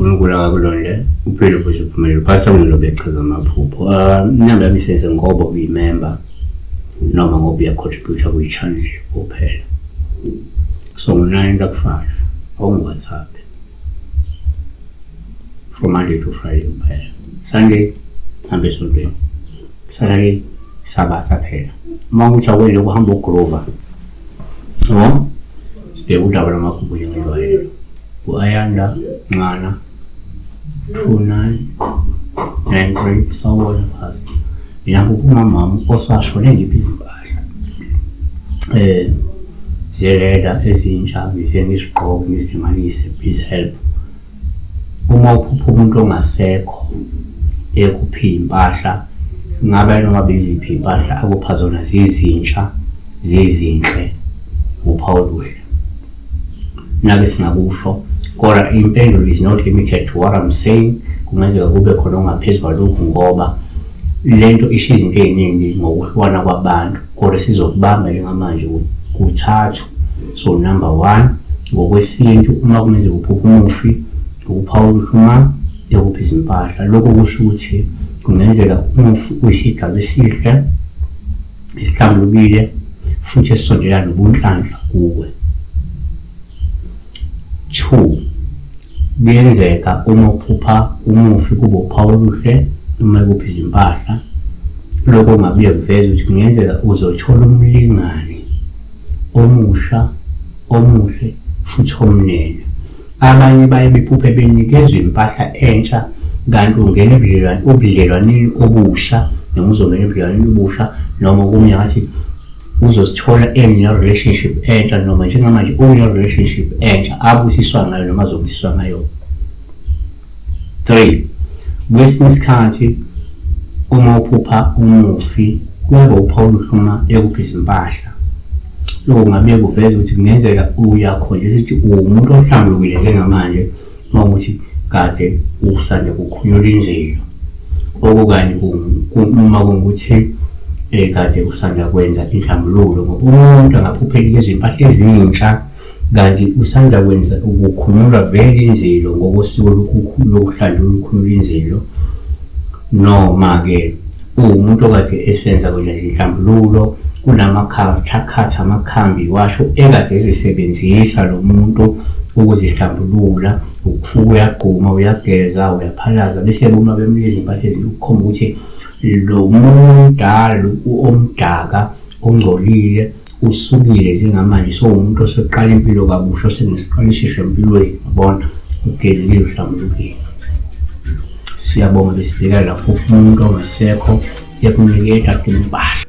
uNkulunkulu akakulonde uphele futhi uphumelele. Pastor Mlilo bechaza amaphupho. Inamba yami isenze ngoba uyimember noma ngoba uyacontribute kwi-channel kuphela. So ngo-9 to 5 on WhatsApp from Monday to Friday kuphela. Sunday hambe esontweni, Saturday Sabbath phela. Uma ukuthi awele ukuhamba uGrover sibheke udaba lwamaphupho njengejwayelo. U-Ayanda Ncana 2993 sawona phasi. Mina kumama osashone ngiphi izimpahla ziyeleda ezintsha ngize ngizigqoke ngizimanise, please help. Uma uphupha umuntu ongasekho ekuphi impahla ngabe noma beziphi impahla akupha zona zizintsha zizinhle uphawu oluhle. Nake singakusho kodwa impendulo is not limited to what I'm saying. Kungenzeka kube khona ongaphezulu kwalokhu ngoba lento isho izinto eziningi ngokuhlukana kwabantu, kodwa sizokubamba njengamanje kuthathu. So number 1 ngokwesintu uma kumenzeka uphupha umufi uphawu oluhluma ekuphi izimpahla, lokho kusho ukuthi kungenzeka umufi uyisigaba esihle esihlambulukile futhi esondelana nobunhlanhla kuwe. 2 kuyenzeka uma uphupha umufi kube uphawu oluhle noma ekuphi izimpahla, lokho kungabuye kuveze ukuthi kungenzeka uzothola umlingani omusha omuhle futhi omnene. Abanye baye bephuphe benikezwe impahla entsha kanti ungena ubudlelwaneni obusha noma uzongena ebudlelwaneni obusha noma kumye ngathi uzosithola relationship entsha noma njengamanje relationship entsha abusiswa ngayo noma azobusiswa ngayo. 3 kwesinye isikhathi uma uphupha umufi kuyaba uphawu oluhluma ekuphi izimpahla, lokho kungabuye kuveze ukuthi kungenzeka uyakhonjiswa ukuthi umuntu ohlambulukile njengamanje uma ukuthi kade usanda kukhunyula inzilo, okukanye uma kungukuthi kade usanda kwenza inhlambululo ngoba umuntu angaphuphela izimpahla ezintsha kanti usanda kwenza ukukhunyula vele inzilo ngokosiko lokuhlanjulula ukukhunyula inzilo, noma-ke umuntu okade esenza kwenza inhlambululo kunamakhatha amakhambi washo ekade ezisebenzisa lo muntu ukuzihlambulula, ukufuka uyagquma uyageza uyaphalaza bese uma bemnikeza impahla ezikhomba ukuthi lo mudala omdaka ongcolile usukile njengamanje, so umuntu oseqala impilo kabusha osenesiqalishisho empilweni, yabona ugezekile uhlambulukile. Siyabonga besibhekela lapho umuntu ongasekho yakunikeza impahla.